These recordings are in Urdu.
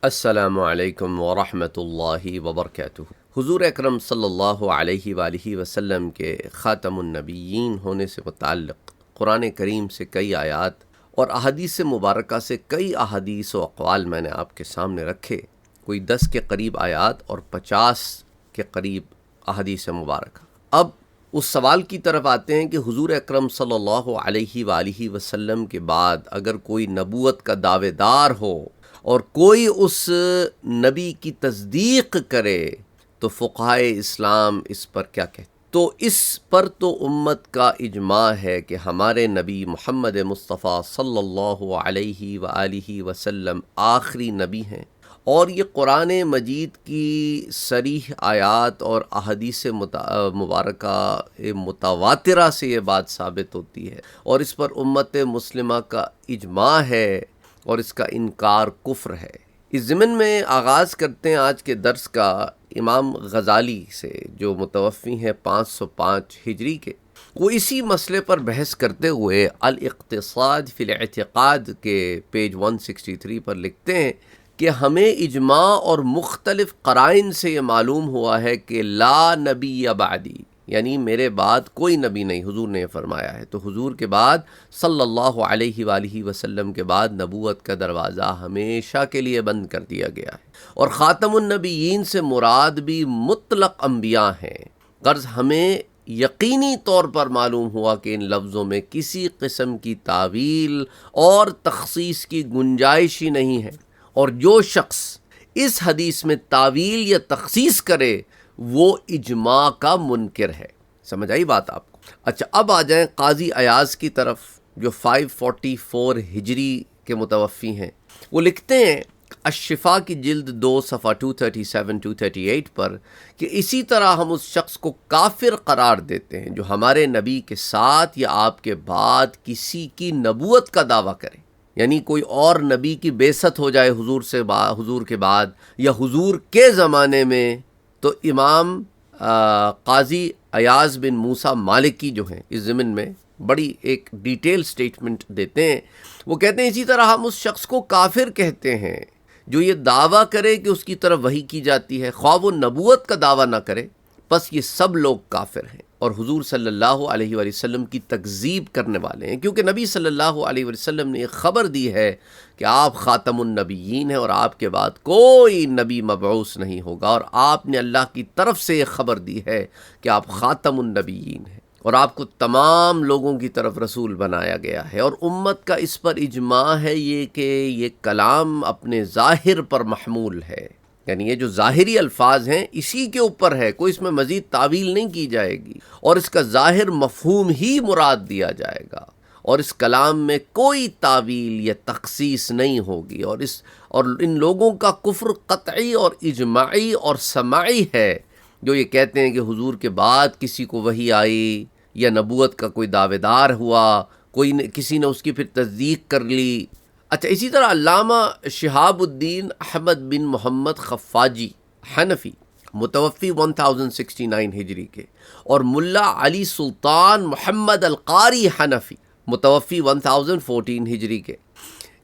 السلام علیکم ورحمۃ اللہ وبرکاتہ۔ حضور اکرم صلی اللہ علیہ وآلہ وسلم کے خاتم النبیین ہونے سے متعلق قرآن کریم سے کئی آیات اور احادیث مبارکہ سے کئی احادیث و اقوال میں نے آپ کے سامنے رکھے، کوئی 10 کے قریب آیات اور 50 کے قریب احادیث مبارکہ۔ اب اس سوال کی طرف آتے ہیں کہ حضور اکرم صلی اللہ علیہ وآلہ وسلم کے بعد اگر کوئی نبوت کا دعوے دار ہو اور کوئی اس نبی کی تصدیق کرے تو فقہائے اسلام اس پر کیا کہتے؟ تو اس پر تو امت کا اجماع ہے کہ ہمارے نبی محمد مصطفیٰ صلی اللہ علیہ وآلہ وسلم آخری نبی ہیں، اور یہ قرآن مجید کی صریح آیات اور احادیث مبارکہ متواترہ سے یہ بات ثابت ہوتی ہے، اور اس پر امت مسلمہ کا اجماع ہے، اور اس کا انکار کفر ہے۔ اس ضمن میں آغاز کرتے ہیں آج کے درس کا امام غزالی سے، جو متوفی ہیں 505 ہجری کے۔ وہ اسی مسئلے پر بحث کرتے ہوئے الاقتصاد فی الاعتقاد کے پیج 163 پر لکھتے ہیں کہ ہمیں اجماع اور مختلف قرائن سے یہ معلوم ہوا ہے کہ لا نبی بعدی، یعنی میرے بعد کوئی نبی نہیں، حضور نے یہ فرمایا ہے۔ تو حضور کے بعد صلی اللہ علیہ وآلہ وسلم کے بعد نبوت کا دروازہ ہمیشہ کے لیے بند کر دیا گیا ہے، اور خاتم النبیین سے مراد بھی مطلق انبیاء ہیں۔ غرض ہمیں یقینی طور پر معلوم ہوا کہ ان لفظوں میں کسی قسم کی تعویل اور تخصیص کی گنجائش ہی نہیں ہے، اور جو شخص اس حدیث میں تعویل یا تخصیص کرے وہ اجماع کا منکر ہے۔ سمجھ آئی بات آپ کو؟ اچھا، اب آ جائیں قاضی ایاز کی طرف، جو 544 ہجری کے متوفی ہیں۔ وہ لکھتے ہیں الشفا کی جلد 2 صفحہ 237-238 پر کہ اسی طرح ہم اس شخص کو کافر قرار دیتے ہیں جو ہمارے نبی کے ساتھ یا آپ کے بعد کسی کی نبوت کا دعویٰ کرے، یعنی کوئی اور نبی کی بعثت ہو جائے حضور کے بعد یا حضور کے زمانے میں، تو امام قاضی ایاز بن موسیٰ مالکی جو ہیں اس ضمن میں بڑی ایک ڈیٹیل سٹیٹمنٹ دیتے ہیں۔ وہ کہتے ہیں اسی طرح ہم اس شخص کو کافر کہتے ہیں جو یہ دعویٰ کرے کہ اس کی طرف وحی کی جاتی ہے، خواہ وہ نبوت کا دعویٰ نہ کرے، بس یہ سب لوگ کافر ہیں اور حضور صلی اللہ علیہ وآلہ وسلم کی تکذیب کرنے والے ہیں، کیونکہ نبی صلی اللہ علیہ وسلم نے ایک خبر دی ہے کہ آپ خاتم النبیین ہیں اور آپ کے بعد کوئی نبی مبعوث نہیں ہوگا، اور آپ نے اللہ کی طرف سے ایک خبر دی ہے کہ آپ خاتم النبیین ہیں اور آپ کو تمام لوگوں کی طرف رسول بنایا گیا ہے، اور امت کا اس پر اجماع ہے یہ کہ یہ کلام اپنے ظاہر پر محمول ہے، یعنی یہ جو ظاہری الفاظ ہیں اسی کے اوپر ہے، کوئی اس میں مزید تعویل نہیں کی جائے گی، اور اس کا ظاہر مفہوم ہی مراد دیا جائے گا، اور اس کلام میں کوئی تعویل یا تخصیص نہیں ہوگی، اور ان لوگوں کا کفر قطعی اور اجماعی اور سماعی ہے جو یہ کہتے ہیں کہ حضور کے بعد کسی کو وحی آئی یا نبوت کا کوئی دعوے دار ہوا، کسی نے اس کی پھر تصدیق کر لی۔ اچھا، اسی طرح علامہ شہاب الدین احمد بن محمد خفاجی حنفی متوفی 1069 ہجری کے، اور ملا علی سلطان محمد القاری حنفی متوفی 1014 ہجری کے،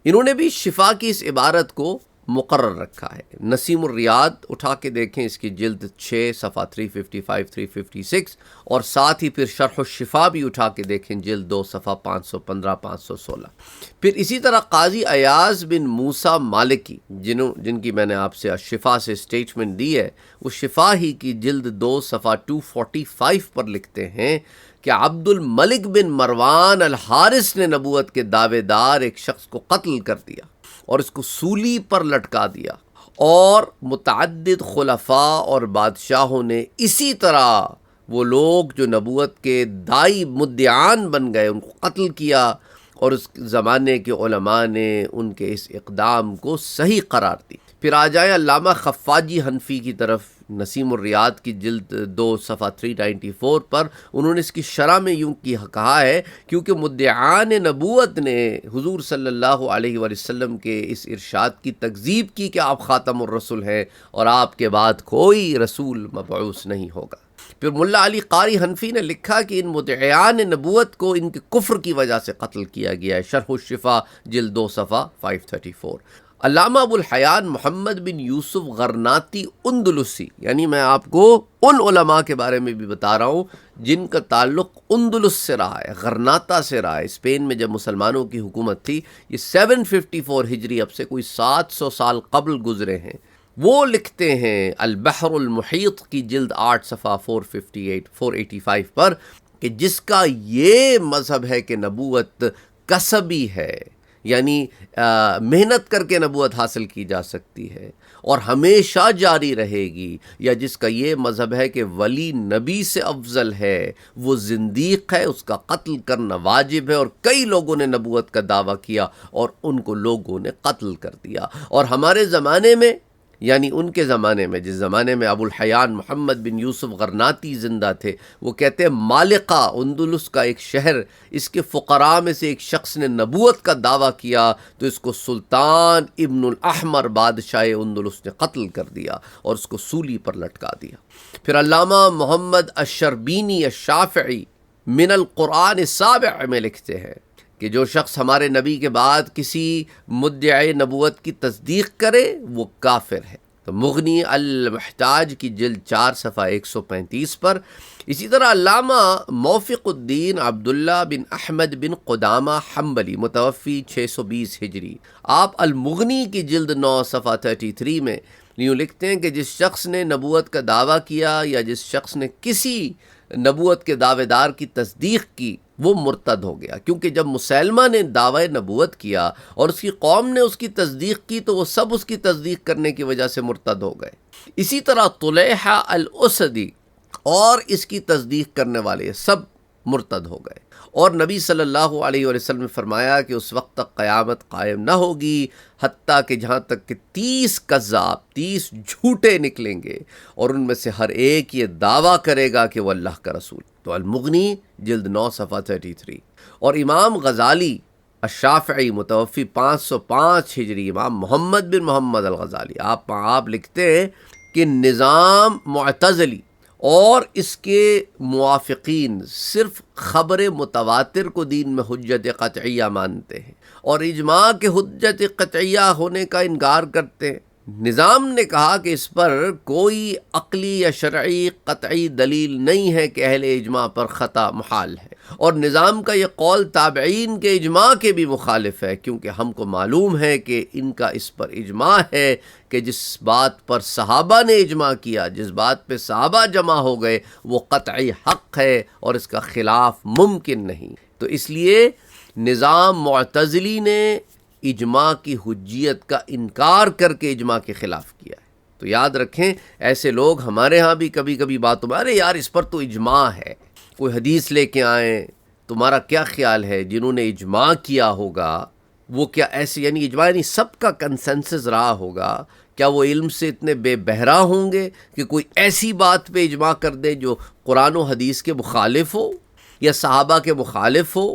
انہوں نے بھی شفا کی اس عبارت کو مقرر رکھا ہے۔ نسیم الریاض اٹھا کے دیکھیں، اس کی جلد 6 صفحہ 355-356، اور ساتھ ہی پھر شرح الشفا بھی اٹھا کے دیکھیں، جلد 2 صفحہ 515-516۔ پھر اسی طرح قاضی ایاز بن موسیٰ مالکی جن کی میں نے آپ سے شفا سے اسٹیٹمنٹ دی ہے، وہ شفا ہی کی جلد 2 صفحہ 245 پر لکھتے ہیں کہ عبد الملک بن مروان الحارث نے نبوت کے دعوے دار ایک شخص کو قتل کر دیا اور اس کو سولی پر لٹکا دیا، اور متعدد خلفاء اور بادشاہوں نے اسی طرح وہ لوگ جو نبوت کے دائی مدعیان بن گئے ان کو قتل کیا، اور اس زمانے کے علماء نے ان کے اس اقدام کو صحیح قرار دی۔ پھر آ جائیں علامہ خفاجی حنفی کی طرف، نسیم الریاض کی جلد 2 صفحہ 394 پر انہوں نے اس کی شرح میں یوں کہا ہے، کیونکہ مدعیان نبوت نے حضور صلی اللہ علیہ وآلہ وسلم کے اس ارشاد کی تکذیب کی کہ آپ خاتم الرسل ہیں اور آپ کے بعد کوئی رسول مبعوث نہیں ہوگا۔ پھر ملا علی قاری حنفی نے لکھا کہ ان مدعیان نبوت کو ان کے کفر کی وجہ سے قتل کیا گیا ہے، شرح الشفا جلد 2 صفحہ 534۔ علامہ ابو الحیان محمد بن یوسف غرناطی اندلسی، یعنی میں آپ کو ان علماء کے بارے میں بھی بتا رہا ہوں جن کا تعلق اندلس سے رہا ہے، غرناطہ سے رہا ہے، اسپین میں جب مسلمانوں کی حکومت تھی۔ یہ 754 ہجری، اب سے کوئی 700 سال قبل گزرے ہیں۔ وہ لکھتے ہیں البحر المحیط کی جلد 8 صفحہ 485 پر کہ جس کا یہ مذہب ہے کہ نبوت کسبی ہے، یعنی محنت کر کے نبوت حاصل کی جا سکتی ہے اور ہمیشہ جاری رہے گی، یا جس کا یہ مذہب ہے کہ ولی نبی سے افضل ہے، وہ زندیق ہے، اس کا قتل کرنا واجب ہے، اور کئی لوگوں نے نبوت کا دعویٰ کیا اور ان کو لوگوں نے قتل کر دیا۔ اور ہمارے زمانے میں، یعنی ان کے زمانے میں، جس زمانے میں ابو الحیان محمد بن یوسف غرناطی زندہ تھے، وہ کہتے ہیں مالقہ، اندلس کا ایک شہر، اس کے فقراء میں سے ایک شخص نے نبوت کا دعویٰ کیا تو اس کو سلطان ابن الاحمر بادشاہ اندلس نے قتل کر دیا اور اس کو سولی پر لٹکا دیا۔ پھر علامہ محمد الشربینی الشافعی من القرآن السابع میں لکھتے ہیں کہ جو شخص ہمارے نبی کے بعد کسی مدعی نبوت کی تصدیق کرے وہ کافر ہے۔ تو مغنی المحتاج کی جلد 4 صفحہ 135 پر۔ اسی طرح علامہ موفق الدین عبداللہ بن احمد بن قدامہ حنبلی متوفی 620 ہجری، آپ المغنی کی جلد 9 صفحہ 33 میں یوں لکھتے ہیں کہ جس شخص نے نبوت کا دعویٰ کیا یا جس شخص نے کسی نبوت کے دعوے دار کی تصدیق کی وہ مرتد ہو گیا، کیونکہ جب مسلمہ نے دعوی نبوت کیا اور اس کی قوم نے اس کی تصدیق کی تو وہ سب اس کی تصدیق کرنے کی وجہ سے مرتد ہو گئے۔ اسی طرح طلیحہ الاسدی اور اس کی تصدیق کرنے والے سب مرتد ہو گئے، اور نبی صلی اللہ علیہ وسلم نے فرمایا کہ اس وقت تک قیامت قائم نہ ہوگی حتیٰ کہ جہاں تک کہ 30 کذاب، 30 جھوٹے نکلیں گے، اور ان میں سے ہر ایک یہ دعویٰ کرے گا کہ وہ اللہ کا رسول۔ تو المغنی جلد 9 صفحہ 33۔ اور امام غزالی الشافعی متوفی 505 ہجری، امام محمد بن محمد الغزالی، آپ لکھتے ہیں کہ نظام معتزلی اور اس کے موافقین صرف خبر متواتر کو دین میں حجت قطعیہ مانتے ہیں اور اجماع کے حجت قطعیہ ہونے کا انکار کرتے ہیں۔ نظام نے کہا کہ اس پر کوئی عقلی یا شرعی قطعی دلیل نہیں ہے کہ اہل اجماع پر خطا محال ہے، اور نظام کا یہ قول تابعین کے اجماع کے بھی مخالف ہے، کیونکہ ہم کو معلوم ہے کہ ان کا اس پر اجماع ہے کہ جس بات پر صحابہ نے اجماع کیا، جس بات پہ صحابہ جمع ہو گئے، وہ قطعی حق ہے اور اس کا خلاف ممکن نہیں۔ تو اس لیے نظام معتزلی نے اجماع کی حجیت کا انکار کر کے اجماع کے خلاف کیا ہے۔ تو یاد رکھیں، ایسے لوگ ہمارے ہاں بھی کبھی کبھی باتوں میں ارے یار اس پر تو اجماع ہے، کوئی حدیث لے کے آئیں، تمہارا کیا خیال ہے جنہوں نے اجماع کیا ہوگا وہ کیا ایسے، یعنی اجماع یعنی سب کا کنسنسس رہا ہوگا، کیا وہ علم سے اتنے بے بہرا ہوں گے کہ کوئی ایسی بات پہ اجماع کر دے جو قرآن و حدیث کے مخالف ہو، یا صحابہ کے مخالف ہو،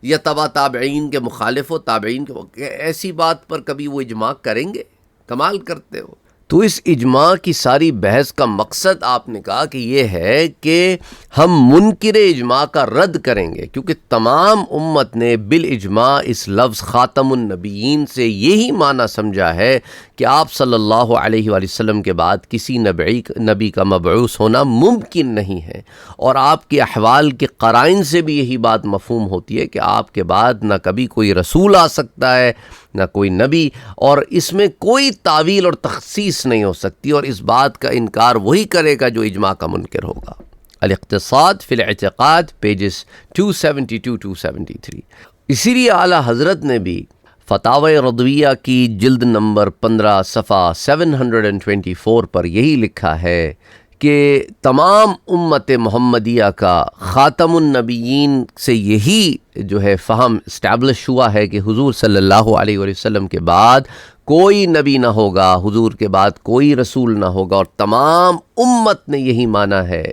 یا تبع تابعین کے مخالف ہو، تابعین کے، ایسی بات پر کبھی وہ اجماع کریں گے؟ کمال کرتے ہو۔ تو اس اجماع کی ساری بحث کا مقصد آپ نے کہا کہ یہ ہے کہ ہم منکر اجماع کا رد کریں گے، کیونکہ تمام امت نے بالاجماع اس لفظ خاتم النبیین سے یہی معنی سمجھا ہے کہ آپ صلی اللہ علیہ وآلہ وسلم کے بعد کسی نبی کا مبعوث ہونا ممکن نہیں ہے، اور آپ کے احوال کے قرائن سے بھی یہی بات مفہوم ہوتی ہے کہ آپ کے بعد نہ کبھی کوئی رسول آ سکتا ہے نہ کوئی نبی، اور اس میں کوئی تعویل اور تخصیص نہیں ہو سکتی، اور اس بات کا انکار وہی کرے گا جو اجماع کا منکر ہوگا۔ الاقتصاد فی الاعتقاد پیجز 272-273۔ اسی لیے اعلیٰ حضرت نے بھی فتاوی رضویہ کی جلد نمبر 15 صفحہ 724 پر یہی لکھا ہے کہ تمام امت محمدیہ کا خاتم النبیین سے یہی جو ہے فہم اسٹیبلش ہوا ہے کہ حضور صلی اللہ علیہ وآلہ وسلم کے بعد کوئی نبی نہ ہوگا، حضور کے بعد کوئی رسول نہ ہوگا، اور تمام امت نے یہی مانا ہے۔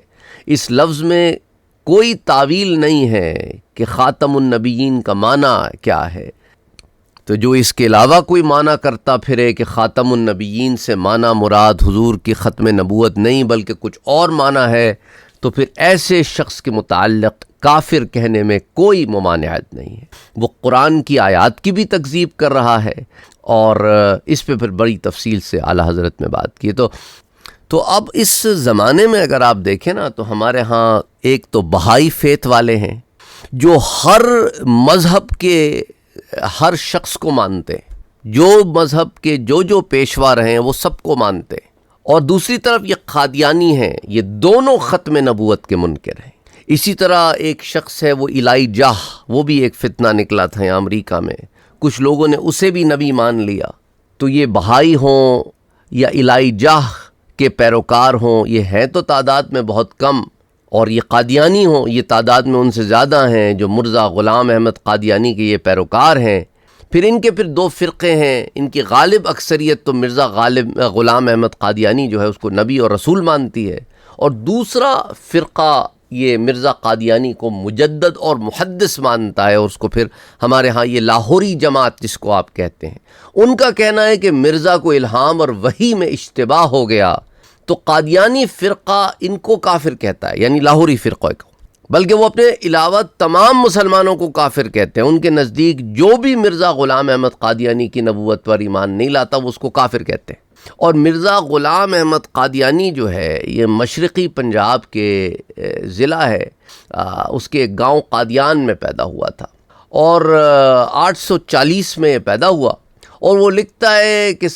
اس لفظ میں کوئی تعویل نہیں ہے کہ خاتم النبیین کا معنی کیا ہے۔ تو جو اس کے علاوہ کوئی معنی کرتا پھرے کہ خاتم النبیین سے معنی مراد حضور کی ختم نبوت نہیں بلکہ کچھ اور معنی ہے، تو پھر ایسے شخص کے متعلق کافر کہنے میں کوئی ممانعت نہیں ہے۔ وہ قرآن کی آیات کی بھی تکذیب کر رہا ہے، اور اس پہ پھر بڑی تفصیل سے اعلیٰ حضرت میں بات کی۔ تو اب اس زمانے میں اگر آپ دیکھیں نا، تو ہمارے ہاں ایک تو بہائی فیتھ والے ہیں جو ہر مذہب کے ہر شخص کو مانتے ہیں، جو مذہب کے جو پیشوا رہے ہیں وہ سب کو مانتے ہیں، اور دوسری طرف یہ قادیانی ہیں، یہ دونوں ختم نبوت کے منکر ہیں۔ اسی طرح ایک شخص ہے وہ الائجہ، وہ بھی ایک فتنہ نکلا تھا امریکہ میں، کچھ لوگوں نے اسے بھی نبی مان لیا۔ تو یہ بہائی ہوں یا الائجہ کے پیروکار ہوں، یہ ہیں تو تعداد میں بہت کم، اور یہ قادیانی ہوں، یہ تعداد میں ان سے زیادہ ہیں، جو مرزا غلام احمد قادیانی کے یہ پیروکار ہیں۔ پھر ان کے دو فرقے ہیں، ان کی غالب اکثریت تو مرزا غلام احمد قادیانی جو ہے اس کو نبی اور رسول مانتی ہے، اور دوسرا فرقہ یہ مرزا قادیانی کو مجدد اور محدث مانتا ہے، اور اس کو پھر ہمارے ہاں یہ لاہوری جماعت جس کو آپ کہتے ہیں، ان کا کہنا ہے کہ مرزا کو الہام اور وحی میں اشتباہ ہو گیا۔ تو قادیانی فرقہ ان کو کافر کہتا ہے، یعنی لاہوری فرقہ کو، بلکہ وہ اپنے علاوہ تمام مسلمانوں کو کافر کہتے ہیں۔ ان کے نزدیک جو بھی مرزا غلام احمد قادیانی کی نبوت پر ایمان نہیں لاتا وہ اس کو کافر کہتے ہیں۔ اور مرزا غلام احمد قادیانی جو ہے یہ مشرقی پنجاب کے ضلع ہے، اس کے ایک گاؤں قادیان میں پیدا ہوا تھا، اور 840 میں پیدا ہوا، اور وہ لکھتا ہے کہ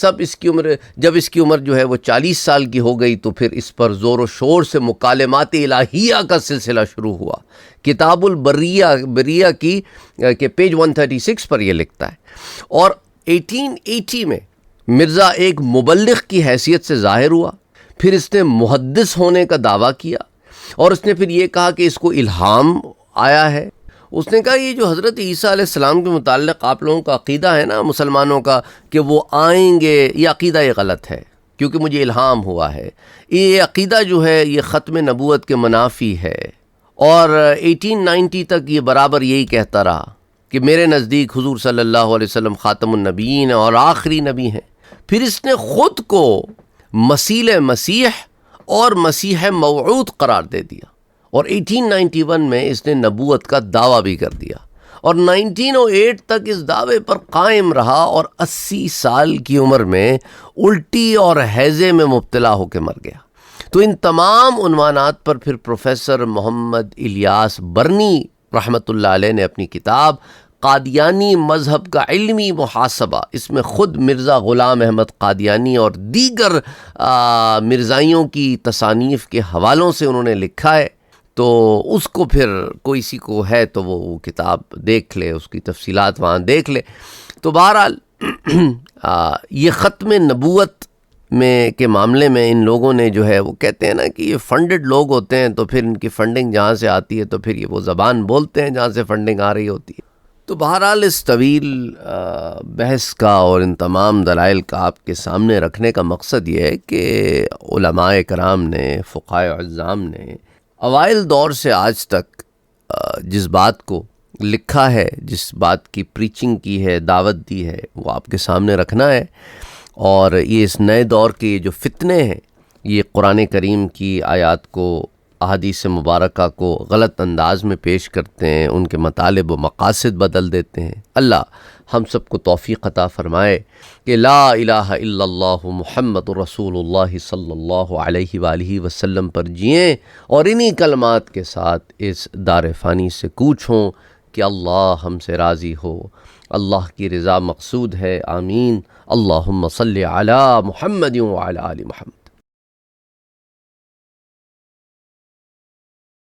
جب اس کی عمر جو ہے وہ 40 سال کی ہو گئی تو پھر اس پر زور و شور سے مکالمات الہیہ کا سلسلہ شروع ہوا۔ کتاب البریہ کی کہ پیج 136 پر یہ لکھتا ہے، اور 1880 میں مرزا ایک مبلغ کی حیثیت سے ظاہر ہوا، پھر اس نے محدث ہونے کا دعویٰ کیا، اور اس نے پھر یہ کہا کہ اس کو الہام آیا ہے۔ اس نے کہا یہ جو حضرت عیسیٰ علیہ السلام کے متعلق آپ لوگوں کا عقیدہ ہے نا مسلمانوں کا کہ وہ آئیں گے، یہ عقیدہ یہ غلط ہے، کیونکہ مجھے الہام ہوا ہے۔ یہ عقیدہ جو ہے یہ ختم نبوت کے منافی ہے، اور 1890 تک یہ برابر یہی کہتا رہا کہ میرے نزدیک حضور صلی اللہ علیہ وسلم خاتم النبیین اور آخری نبی ہیں۔ پھر اس نے خود کو مسیح اور مسیح موعود قرار دے دیا، اور 1891 میں اس نے نبوت کا دعویٰ بھی کر دیا، اور 1908 تک اس دعوے پر قائم رہا، اور 80 سال کی عمر میں الٹی اور ہیضے میں مبتلا ہو کے مر گیا۔ تو ان تمام عنوانات پر پھر پروفیسر محمد الیاس برنی رحمۃ اللہ علیہ نے اپنی کتاب قادیانی مذہب کا علمی محاسبہ، اس میں خود مرزا غلام احمد قادیانی اور دیگر مرزائیوں کی تصانیف کے حوالوں سے انہوں نے لکھا ہے۔ تو اس کو پھر کوئی سی کو ہے تو وہ کتاب دیکھ لے، اس کی تفصیلات وہاں دیکھ لے۔ تو بہرحال یہ ختم نبوت کے معاملے میں ان لوگوں نے جو ہے وہ کہتے ہیں نا کہ یہ فنڈڈ لوگ ہوتے ہیں، تو پھر ان کی فنڈنگ جہاں سے آتی ہے تو پھر یہ وہ زبان بولتے ہیں جہاں سے فنڈنگ آ رہی ہوتی ہے۔ تو بہرحال اس طویل بحث کا اور ان تمام دلائل کا آپ کے سامنے رکھنے کا مقصد یہ ہے کہ علماء کرام نے، فقہاء اعظام نے اوائل دور سے آج تک جس بات کو لکھا ہے، جس بات کی پریچنگ کی ہے، دعوت دی ہے، وہ آپ کے سامنے رکھنا ہے۔ اور یہ اس نئے دور کے یہ جو فتنے ہیں، یہ قرآن کریم کی آیات کو، احادیث مبارکہ کو غلط انداز میں پیش کرتے ہیں، ان کے مطالب و مقاصد بدل دیتے ہیں۔ اللہ ہم سب کو توفیق عطا فرمائے کہ لا الہ الا اللہ محمد رسول اللہ صلی اللہ علیہ وآلہ وسلم پر جئیں، اور انہی کلمات کے ساتھ اس دار فانی سے کوچ ہوں کہ اللہ ہم سے راضی ہو، اللہ کی رضا مقصود ہے۔ آمین۔ اللہم صلی علی محمد وعلی آل محمد۔